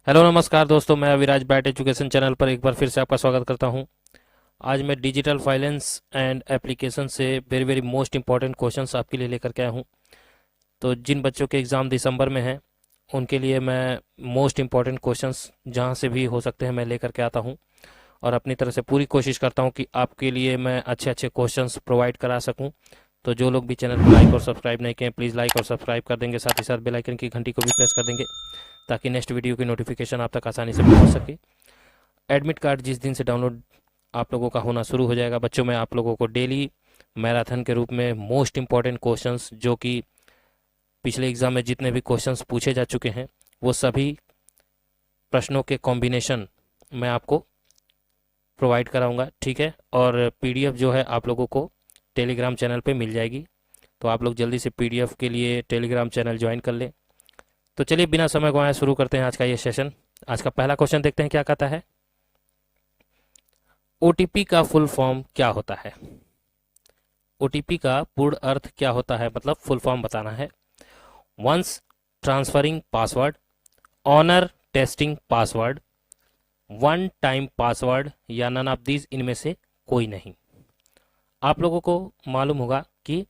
Hello नमस्कार दोस्तों, मैं अविराज बैट एजुकेशन चैनल पर एक बार फिर से आपका स्वागत करता हूं। आज मैं डिजिटल फाइनेंस एंड एप्लीकेशन से very very most important questions आपके लिए लेकर के आया हूं। तो जिन बच्चों के एग्ज़ाम दिसंबर में हैं उनके लिए मैं मोस्ट इंपॉर्टेंट क्वेश्चंस जहां से भी हो सकते हैं मैं लेकर के आता हूं और अपनी तरफ से पूरी कोशिश करता हूं कि आपके लिए मैं अच्छे अच्छे क्वेश्चंस प्रोवाइड करा सकूं। तो जो लोग भी चैनल को लाइक और सब्सक्राइब नहीं किए प्लीज़ लाइक और सब्सक्राइब कर देंगे, साथ ही साथ बेल आइकन की घंटी को भी प्रेस कर देंगे ताकि नेक्स्ट वीडियो की नोटिफिकेशन आप तक आसानी से पहुंच सके। एडमिट कार्ड जिस दिन से डाउनलोड आप लोगों का होना शुरू हो जाएगा बच्चों, मैं आप लोगों को डेली मैराथन के रूप में मोस्ट इंपॉर्टेंट क्वेश्चंस जो कि पिछले एग्जाम में जितने भी क्वेश्चंस पूछे जा चुके हैं वो सभी प्रश्नों के कॉम्बिनेशन मैं आपको प्रोवाइड कराऊंगा, ठीक है। और पीडीएफ जो है आप लोगों को टेलीग्राम चैनल पे मिल जाएगी, तो आप लोग जल्दी से पीडीएफ के लिए टेलीग्राम चैनल ज्वाइन कर लें। तो चलिए बिना समय गंवाए शुरू करते हैं आज का ये सेशन। आज का पहला क्वेश्चन देखते हैं क्या कहता है। ओटीपी का फुल फॉर्म क्या होता है? ओटीपी का पूर्ण अर्थ क्या होता है, मतलब फुल फॉर्म बताना है। Once transferring password, owner testing password, one time password या नन ऑफ दीज इनमें से कोई नहीं। आप लोगों को मालूम होगा कि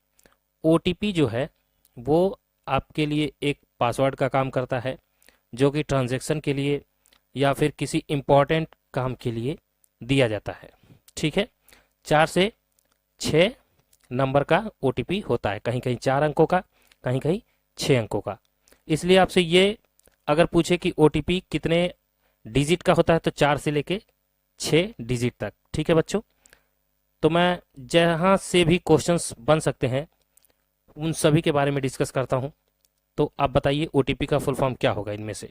ओटीपी जो है वो आपके लिए एक पासवर्ड का काम करता है जो कि ट्रांजैक्शन के लिए या फिर किसी इंपॉर्टेंट काम के लिए दिया जाता है, ठीक है। 4 से 6 नंबर का ओटीपी होता है, कहीं कहीं 4 अंकों का, कहीं कहीं 6 अंकों का। इसलिए आपसे ये अगर पूछे कि ओटीपी कितने डिजिट का होता है तो 4 से लेके 6 डिजिट तक, ठीक है बच्चों। तो मैं जहां से भी क्वेश्चंस बन सकते हैं उन सभी के बारे में डिस्कस करता हूं। तो आप बताइए ओटीपी का फुल फॉर्म क्या होगा इनमें से।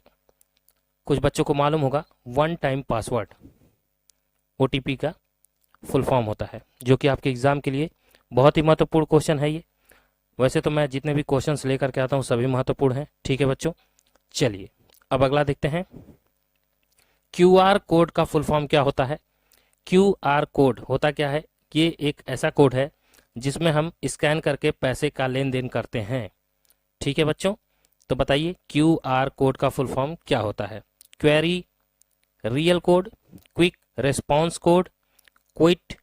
कुछ बच्चों को मालूम होगा वन टाइम पासवर्ड ओटीपी का फुल फॉर्म होता है, जो कि आपके एग्जाम के लिए बहुत ही महत्वपूर्ण क्वेश्चन है ये। वैसे तो मैं जितने भी क्वेश्चंस लेकर के आता हूं सभी महत्वपूर्ण हैं, ठीक है बच्चों। चलिए अब अगला देखते हैं। क्यूआर कोड का फुल फॉर्म क्या होता है? क्यूआर कोड होता क्या है? ये एक ऐसा कोड है जिसमें हम स्कैन करके पैसे का लेन देन करते हैं, ठीक है बच्चों। तो बताइए क्यूआर कोड का फुल फॉर्म क्या होता है? Query real code, quick response code, quick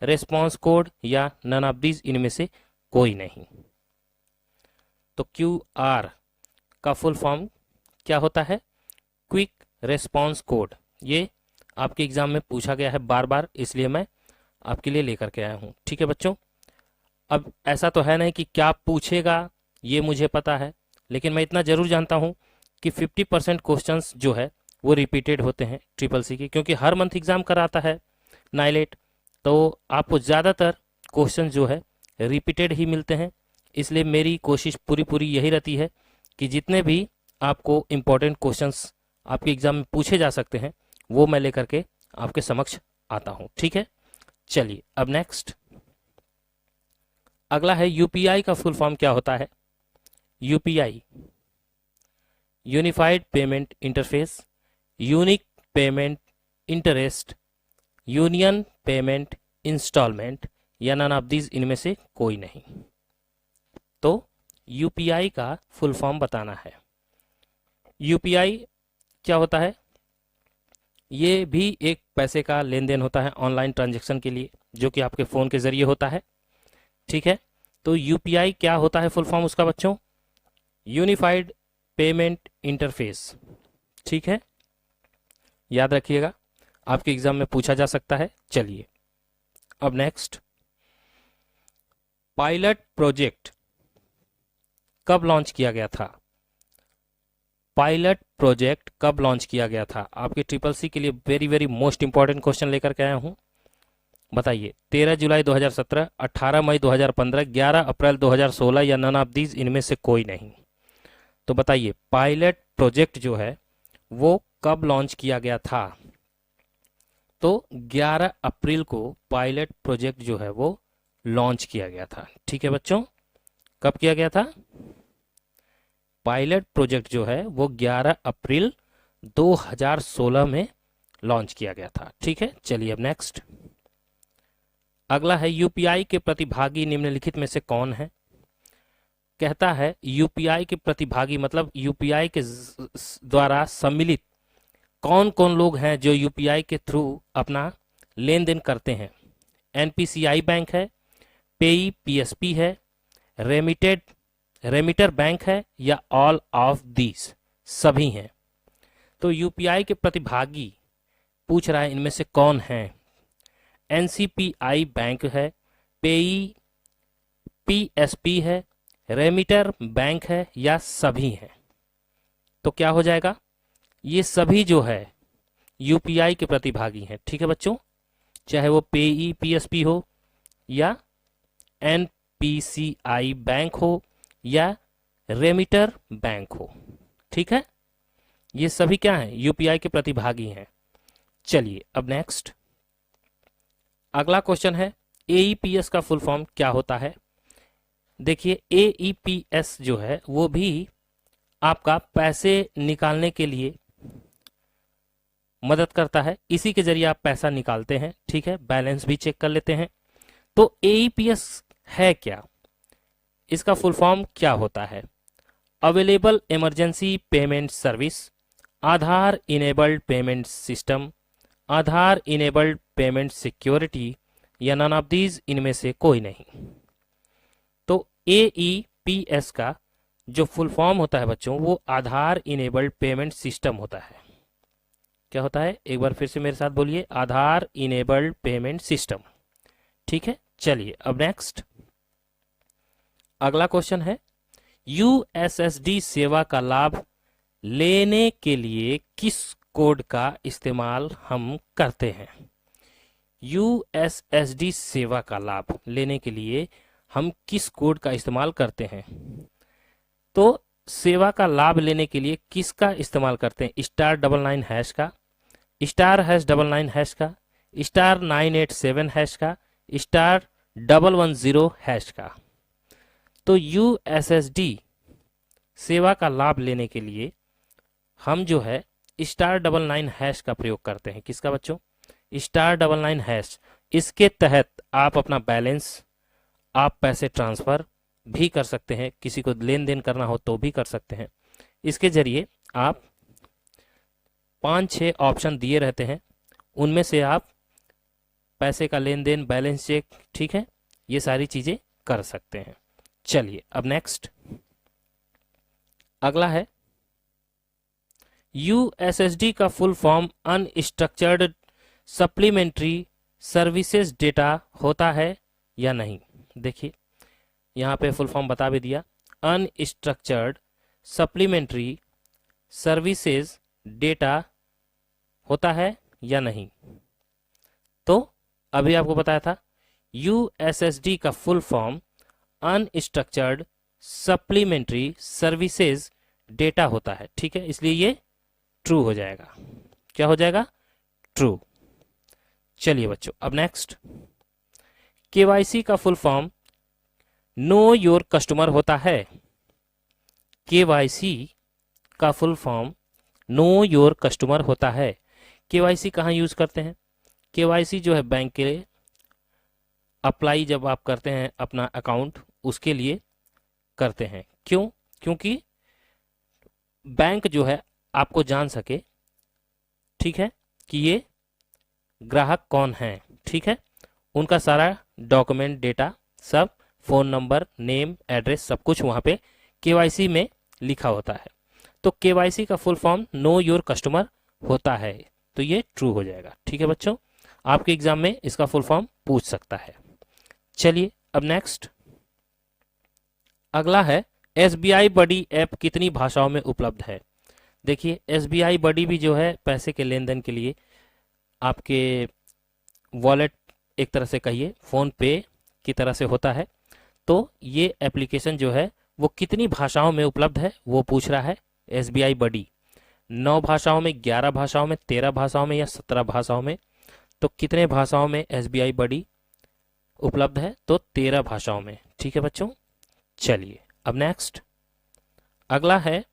response code या नन ऑफ दीज इनमें से कोई नहीं। तो क्यूआर का फुल फॉर्म क्या होता है? Quick response code. ये आपके एग्जाम में पूछा गया है बार बार, इसलिए मैं आपके लिए लेकर के आया हूं, ठीक है बच्चों। अब ऐसा तो है नहीं कि क्या पूछेगा ये मुझे पता है, लेकिन मैं इतना जरूर जानता हूं कि 50% क्वेश्चंस जो है वो रिपीटेड होते हैं ट्रिपल सी की, क्योंकि हर मंथ एग्जाम कराता है नाइलेट, तो आपको ज़्यादातर क्वेश्चन जो है रिपीटेड ही मिलते हैं। इसलिए मेरी कोशिश पूरी पूरी यही रहती है कि जितने भी आपको इम्पोर्टेंट क्वेश्चंस आपके एग्जाम में पूछे जा सकते हैं वो मैं लेकर के आपके समक्ष आता हूं, ठीक है। चलिए अब नेक्स्ट अगला है यूपीआई का फुल फॉर्म क्या होता है? UPI unified payment interface, unique payment interest, union payment instalment या नन ऑफ दीज इनमें से कोई नहीं। तो यूपीआई का फुल फॉर्म बताना है। यूपीआई क्या होता है? ये भी एक पैसे का लेन देन होता है ऑनलाइन ट्रांजैक्शन के लिए, जो कि आपके फ़ोन के ज़रिए होता है, ठीक है। तो यूपीआई क्या होता है फुल फॉर्म उसका बच्चों? यूनिफाइड पेमेंट इंटरफेस, ठीक है, याद रखिएगा, आपके एग्जाम में पूछा जा सकता है। चलिए अब नेक्स्ट, पायलट प्रोजेक्ट कब लॉन्च किया गया था? पायलट प्रोजेक्ट कब लॉन्च किया गया था? आपके ट्रिपल सी के लिए very very most important question लेकर के आया हूं। बताइए 13 जुलाई 2017, 18 मई 2015, 11 अप्रैल 2016 या नन ऑफ दीज इनमें से कोई नहीं। तो बताइए पायलट प्रोजेक्ट जो है वो कब लॉन्च किया गया था? तो 11 अप्रैल को पायलट प्रोजेक्ट जो है वो लॉन्च किया गया था, ठीक है बच्चों। कब किया गया था? पायलट प्रोजेक्ट जो है वो 11 अप्रैल 2016 में लॉन्च किया गया था, ठीक है। चलिए अब नेक्स्ट अगला है यूपीआई के प्रतिभागी निम्नलिखित में से कौन है? कहता है यूपीआई के प्रतिभागी मतलब यूपीआई के द्वारा सम्मिलित कौन कौन लोग हैं जो यूपीआई के थ्रू अपना लेन देन करते हैं? एनपीसीआई बैंक है, पेई पीएसपी है, रेमिटर बैंक है, या ऑल ऑफ दीज, सभी हैं। तो यूपीआई के प्रतिभागी पूछ रहा है इनमें से कौन है? एनसीपीआई बैंक है, पेई पीएसपी है, रेमिटर बैंक है, या सभी हैं? तो क्या हो जाएगा? ये सभी जो है यूपीआई के प्रतिभागी हैं। ठीक है बच्चों, चाहे वो पेई पीएसपी हो या एनपीसीआई बैंक हो या रेमिटर बैंक हो। ठीक है, ये सभी क्या हैं? यूपीआई के प्रतिभागी हैं। चलिए अब नेक्स्ट अगला क्वेश्चन है, एईपीएस का फुल फॉर्म क्या होता है? देखिए एईपीएस जो है वो भी आपका पैसे निकालने के लिए मदद करता है, इसी के जरिए आप पैसा निकालते हैं। ठीक है, बैलेंस भी चेक कर लेते हैं। तो एईपीएस है क्या? इसका फुल फॉर्म क्या होता है? अवेलेबल इमरजेंसी पेमेंट सर्विस, आधार इनेबल्ड पेमेंट सिस्टम, आधार इनेबल्ड पेमेंट सिक्योरिटी, या नन ऑफ दीज, इनमें से कोई नहीं। तो एईपीएस का जो फुल फॉर्म होता है बच्चों वो आधार इनेबल्ड पेमेंट सिस्टम होता है। क्या होता है? एक बार फिर से मेरे साथ बोलिए, आधार इनेबल्ड पेमेंट सिस्टम। ठीक है, चलिए अब नेक्स्ट अगला क्वेश्चन है, यूएसएसडी सेवा का लाभ लेने के लिए किस कोड का इस्तेमाल हम करते हैं? यूएसएसडी सेवा का लाभ लेने के लिए हम किस कोड का इस्तेमाल करते हैं? तो सेवा का लाभ लेने के लिए किसका इस्तेमाल करते हैं? *99# का, *#99# का, *987# का, *110# का। तो यूएसएसडी सेवा का लाभ लेने के लिए हम जो है *99# का प्रयोग करते हैं। किसका बच्चों? *99#। इसके तहत आप अपना बैलेंस, आप पैसे ट्रांसफर भी कर सकते हैं, किसी को लेन देन करना हो तो भी कर सकते हैं। इसके जरिए आप 5-6 ऑप्शन दिए रहते हैं, उनमें से आप पैसे का लेन देन, बैलेंस चेक, ठीक है, ये सारी चीजें कर सकते हैं। चलिए अब नेक्स्ट अगला है, यूएसएसडी का full form unstructured supplementary services data होता है या नहीं? देखिए यहाँ पे फुल फॉर्म बता भी दिया, अनस्ट्रक्चर्ड सप्लीमेंट्री सर्विसेज डेटा होता है या नहीं? तो अभी आपको बताया था यूएसएसडी का full form unstructured supplementary services data होता है। ठीक है, इसलिए ये ट्रू हो जाएगा। क्या हो जाएगा? ट्रू। चलिए बच्चों अब नेक्स्ट, केवाईसी का full form know your customer होता है। केवाईसी का full form know your customer होता है। केवाईसी कहाँ यूज करते हैं? केवाईसी जो है बैंक के लिए अप्लाई जब आप करते हैं अपना अकाउंट, उसके लिए करते हैं। क्यों? क्योंकि बैंक जो है आपको जान सके, ठीक है, कि ये ग्राहक कौन है। ठीक है, उनका सारा डॉक्यूमेंट डेटा, सब फोन नंबर, नेम, एड्रेस, सब कुछ वहां पे केवाईसी में लिखा होता है। तो केवाईसी का full form know your customer होता है, तो ये ट्रू हो जाएगा। ठीक है बच्चों, आपके एग्जाम में इसका फुल फॉर्म पूछ सकता है। चलिए अब नेक्स्ट अगला है, एसबीआई बडी ऐप कितनी भाषाओं में उपलब्ध है? देखिए एसबीआई बडी भी जो है पैसे के लेन देन के लिए आपके वॉलेट, एक तरह से कहिए फोन पे की तरह से होता है। तो ये एप्लीकेशन जो है वो कितनी भाषाओं में उपलब्ध है वो पूछ रहा है। एसबीआई बडी 9 भाषाओं में, 11 भाषाओं में, 13 भाषाओं में या 17 भाषाओं में? तो कितने भाषाओं में एसबीआई बडी उपलब्ध है? तो 13 भाषाओं में। ठीक है बच्चों, चलिए अब नेक्स्ट अगला है,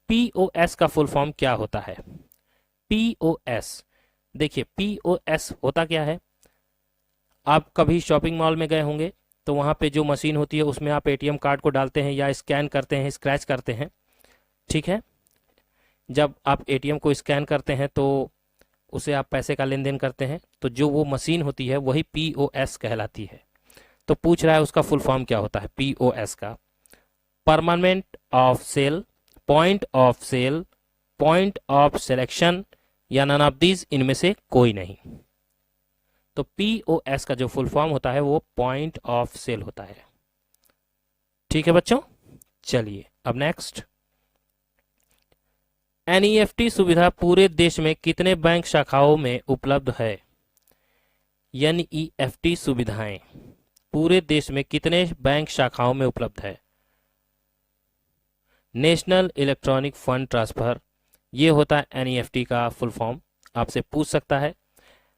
पीओएस का फुल फॉर्म क्या होता है? पीओएस, देखिए पीओएस होता क्या है? आप कभी शॉपिंग मॉल में गए होंगे तो वहां पे जो मशीन होती है उसमें आप एटीएम कार्ड को डालते हैं या स्कैन करते हैं, स्क्रैच करते हैं। ठीक है, जब आप एटीएम को स्कैन करते हैं तो उसे आप पैसे का लेन देन करते हैं, तो जो वो मशीन होती है वही पीओएस कहलाती है। तो पूछ रहा है उसका फुल फॉर्म क्या होता है पीओएस का। Permanent of sale, point of sale, point of selection या नन ऑफ दीज, इनमें से कोई नहीं। तो पीओएस का जो फुल फॉर्म होता है वो पॉइंट ऑफ सेल होता है। ठीक है बच्चों, चलिए अब नेक्स्ट। एनईएफटी सुविधा पूरे देश में कितने बैंक शाखाओं में उपलब्ध है? एनईएफटी सुविधाएं पूरे देश में कितने बैंक शाखाओं में उपलब्ध है? नेशनल इलेक्ट्रॉनिक फंड ट्रांसफर, ये होता है एनईएफटी का फुल फॉर्म। आपसे पूछ सकता है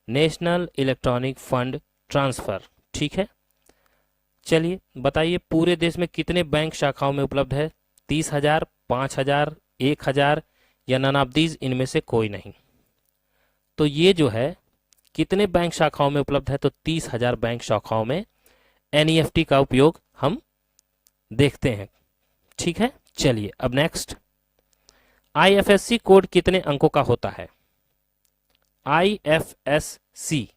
नेशनल इलेक्ट्रॉनिक फंड ट्रांसफर। ठीक है, चलिए बताइए पूरे देश में कितने बैंक शाखाओं में उपलब्ध है? 30,000, 5,000, 1,000 या नन ऑफ दीज, इनमें से कोई नहीं। तो ये जो है कितने बैंक शाखाओं में उपलब्ध है? तो 30,000 बैंक शाखाओं में एनईएफटी का उपयोग हम देखते हैं। ठीक है, चलिए अब नेक्स्ट। आईएफएससी कोड कितने अंकों का होता है? आईएफएससी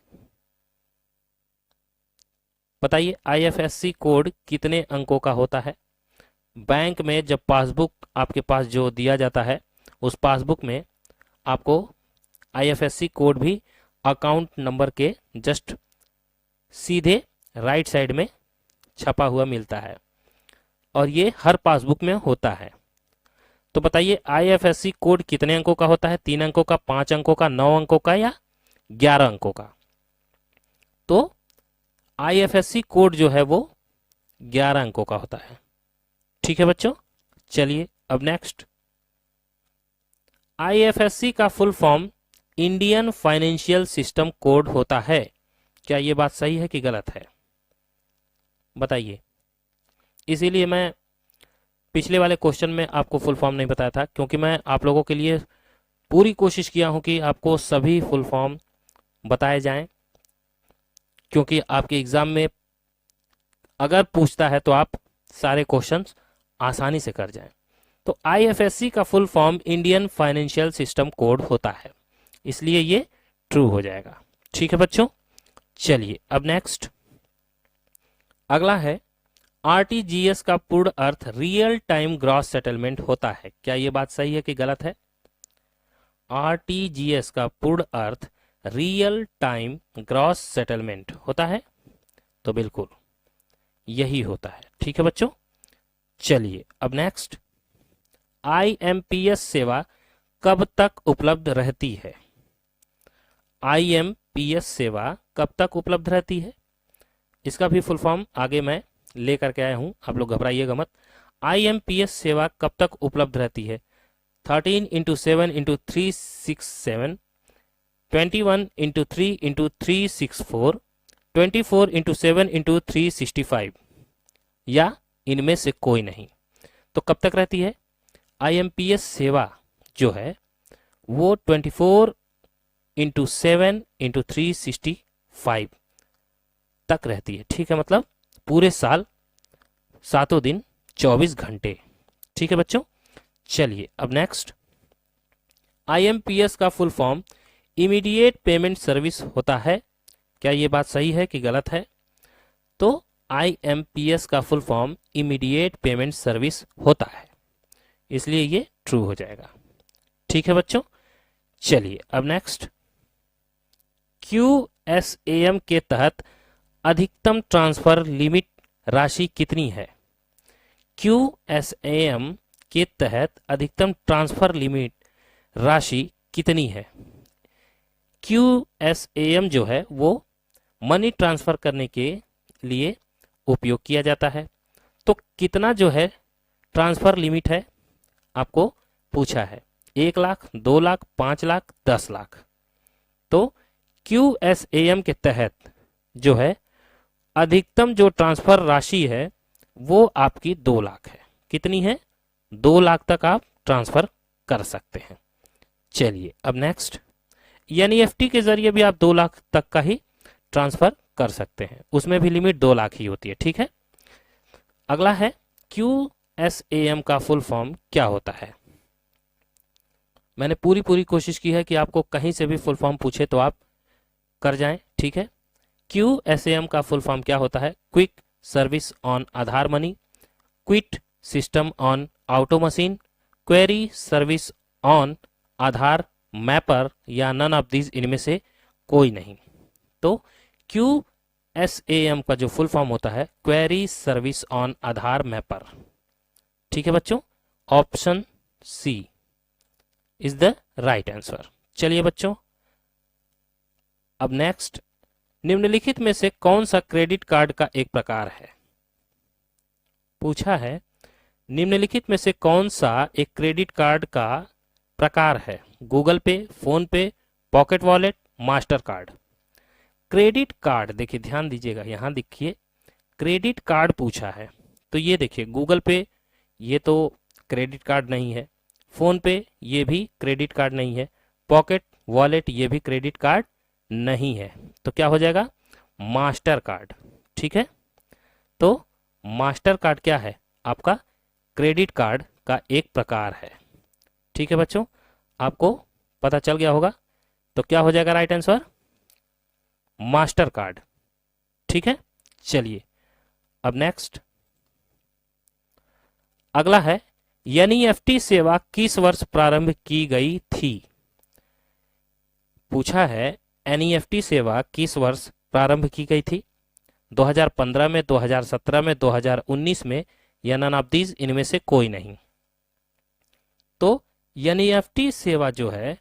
बताइए, आईएफएससी कोड कितने अंकों का होता है? बैंक में जब पासबुक आपके पास जो दिया जाता है उस पासबुक में आपको आईएफएससी कोड भी अकाउंट नंबर के जस्ट सीधे राइट साइड में छपा हुआ मिलता है और ये हर पासबुक में होता है। तो बताइए आईएफएससी कोड कितने अंकों का होता है? 3 अंकों का, 5 अंकों का, 9 अंकों का या 11 अंकों का? तो आईएफएससी कोड जो है वो 11 अंकों का होता है। ठीक है बच्चों, चलिए अब नेक्स्ट। आईएफएससी का full form Indian financial system code होता है। क्या ये बात सही है कि गलत है? बताइए। इसीलिए मैं पिछले वाले क्वेश्चन में आपको फुल फॉर्म नहीं बताया था, क्योंकि मैं आप लोगों के लिए पूरी कोशिश किया हूं कि आपको सभी फुल फॉर्म बताए जाएं, क्योंकि आपके एग्जाम में अगर पूछता है तो आप सारे क्वेश्चंस आसानी से कर जाएं। तो आईएफएससी का full form Indian financial system code होता है, इसलिए ये ट्रू हो जाएगा। ठीक है बच्चों, चलिए अब नेक्स्ट अगला है। आरटीजीएस का पूर्ण अर्थ रियल टाइम ग्रॉस सेटलमेंट होता है। क्या ये बात सही है कि गलत है? आरटीजीएस का पूर्ण अर्थ रियल टाइम ग्रॉस सेटलमेंट होता है, तो बिल्कुल यही होता है। ठीक है बच्चों, चलिए अब नेक्स्ट। आईएमपीएस सेवा कब तक उपलब्ध रहती है? आईएमपीएस सेवा कब तक उपलब्ध रहती है? इसका भी फुल फॉर्म आगे मैं लेकर के आया हूं, आप लोग घबराइएगा मत। आईएमपीएस सेवा कब तक उपलब्ध रहती है? 13x7x367, 21x3x364, 24x7x365 या इनमें से कोई नहीं। तो कब तक रहती है? आईएमपीएस सेवा जो है वो 24x7x365 तक रहती है। ठीक है, मतलब पूरे साल 7 दिन 24 घंटे। ठीक है बच्चों, चलिए अब नेक्स्ट। आईएमपीएस का full form immediate payment service होता है। क्या ये बात सही है कि गलत है? तो आईएमपीएस का full form immediate payment service होता है, इसलिए ये ट्रू हो जाएगा। ठीक है बच्चों, चलिए अब नेक्स्ट। क्यूएसएएम के तहत अधिकतम ट्रांसफर लिमिट राशि कितनी है? क्यूएसएएम के तहत अधिकतम ट्रांसफर लिमिट राशि कितनी है? क्यूएसएएम जो है वो मनी ट्रांसफर करने के लिए उपयोग किया जाता है। तो कितना जो है ट्रांसफर लिमिट है आपको पूछा है? 1 लाख, 2 लाख, 5 लाख, 10 लाख। तो क्यूएसएएम के तहत जो है अधिकतम जो ट्रांसफर राशि है वो आपकी 2 लाख है। कितनी है? 2 लाख तक आप ट्रांसफर कर सकते हैं। चलिए अब नेक्स्ट। एनईएफटी के जरिए भी आप 2 लाख तक का ही ट्रांसफर कर सकते हैं, उसमें भी लिमिट 2 लाख ही होती है। ठीक है, अगला है क्यूएसएएम का फुल फॉर्म क्या होता है? मैंने पूरी पूरी कोशिश की है कि आपको कहीं से भी फुल फॉर्म पूछे तो आप कर जाएं, ठीक है। QSAM का फुल फॉर्म क्या होता है? Quick service on Aadhaar money, quit system on auto machine, query service on Aadhaar mapper, या नन ऑफ दीज, इनमें से कोई नहीं। तो QSAM का जो फुल फॉर्म होता है query service on Aadhaar mapper, ठीक है बच्चों। Option C is the right answer. चलिए बच्चों, अब नेक्स्ट, निम्नलिखित में से कौन सा क्रेडिट कार्ड का एक प्रकार है? पूछा है निम्नलिखित में से कौन सा एक क्रेडिट कार्ड का प्रकार है? गूगल पे, फोन पे, pocket wallet, master card. Credit card, देखिए ध्यान दीजिएगा, यहां देखिए क्रेडिट कार्ड पूछा है, तो ये देखिए गूगल पे ये तो क्रेडिट कार्ड नहीं है, फोन पे ये भी क्रेडिट कार्ड नहीं है, पॉकेट वॉलेट ये भी क्रेडिट कार्ड नहीं है, तो क्या हो जाएगा? मास्टर कार्ड, ठीक है। तो मास्टर कार्ड क्या है? आपका क्रेडिट कार्ड का एक प्रकार है, ठीक है बच्चों, आपको पता चल गया होगा। तो क्या हो जाएगा राइट आंसर? मास्टर कार्ड, ठीक है। चलिए अब नेक्स्ट, अगला है NEFT सेवा किस वर्ष प्रारंभ की गई थी? पूछा है NEFT सेवा किस वर्ष प्रारंभ की गई थी? 2015 में, 2017 में, 2019 में, या नन ऑफ दीज, इनमें से कोई नहीं। तो NEFT सेवा जो है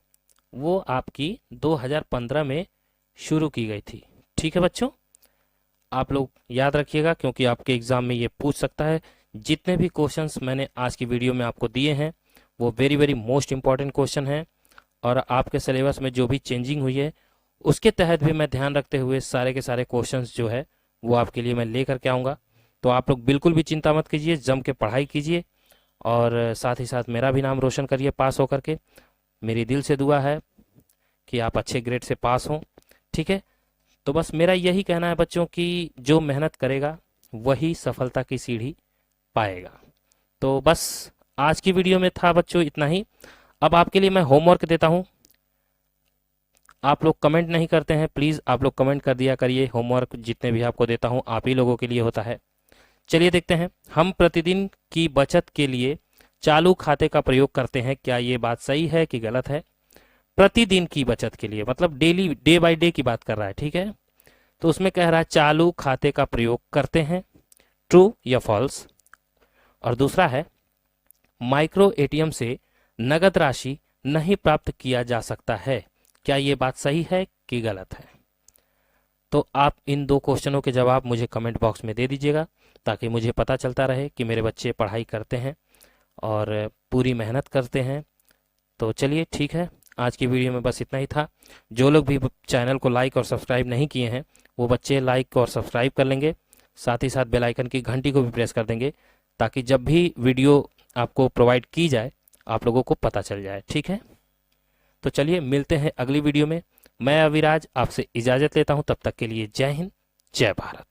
वो आपकी 2015 में शुरू की गई थी, ठीक है बच्चों। आप लोग याद रखिएगा क्योंकि आपके एग्जाम में ये पूछ सकता है। जितने भी क्वेश्चंस मैंने आज की वीडियो में आपको दिए हैं वो very very most important question हैं, और आपके सिलेबस में जो भी चेंजिंग हुई है उसके तहत भी मैं ध्यान रखते हुए सारे के सारे क्वेश्चंस जो है वो आपके लिए मैं लेकर के आऊँगा। तो आप लोग बिल्कुल भी चिंता मत कीजिए, जम के पढ़ाई कीजिए, और साथ ही साथ मेरा भी नाम रोशन करिए पास होकर के। मेरी दिल से दुआ है कि आप अच्छे ग्रेड से पास हों, ठीक है। तो बस मेरा यही कहना है बच्चों कि जो मेहनत करेगा वही सफलता की सीढ़ी पाएगा। तो बस आज की वीडियो में था बच्चों इतना ही। अब आपके लिए मैं होमवर्क देता हूं। आप लोग कमेंट नहीं करते हैं, प्लीज आप लोग कमेंट कर दिया करिए। होमवर्क जितने भी आपको देता हूं आप ही लोगों के लिए होता है। चलिए देखते हैं, हम प्रतिदिन की बचत के लिए चालू खाते का प्रयोग करते हैं, क्या ये बात सही है कि गलत है? प्रतिदिन की बचत के लिए मतलब डेली, डे बाय डे की बात कर रहा है, ठीक है। तो उसमें कह रहा है चालू खाते का प्रयोग करते हैं, ट्रू या फॉल्स। और दूसरा है माइक्रो एटीएम से नगद राशि नहीं प्राप्त किया जा सकता है, क्या ये बात सही है कि गलत है? तो आप इन दो क्वेश्चनों के जवाब मुझे कमेंट बॉक्स में दे दीजिएगा ताकि मुझे पता चलता रहे कि मेरे बच्चे पढ़ाई करते हैं और पूरी मेहनत करते हैं। तो चलिए ठीक है, आज की वीडियो में बस इतना ही था। जो लोग भी चैनल को लाइक और सब्सक्राइब नहीं किए हैं वो बच्चे लाइक और सब्सक्राइब कर लेंगे, साथ ही साथ बेल आइकन की घंटी को भी प्रेस कर देंगे ताकि जब भी वीडियो आपको प्रोवाइड की जाए आप लोगों को पता चल जाए, ठीक है। तो चलिए मिलते हैं अगली वीडियो में। मैं अविराज आपसे इजाज़त लेता हूं, तब तक के लिए जय हिंद, जय भारत।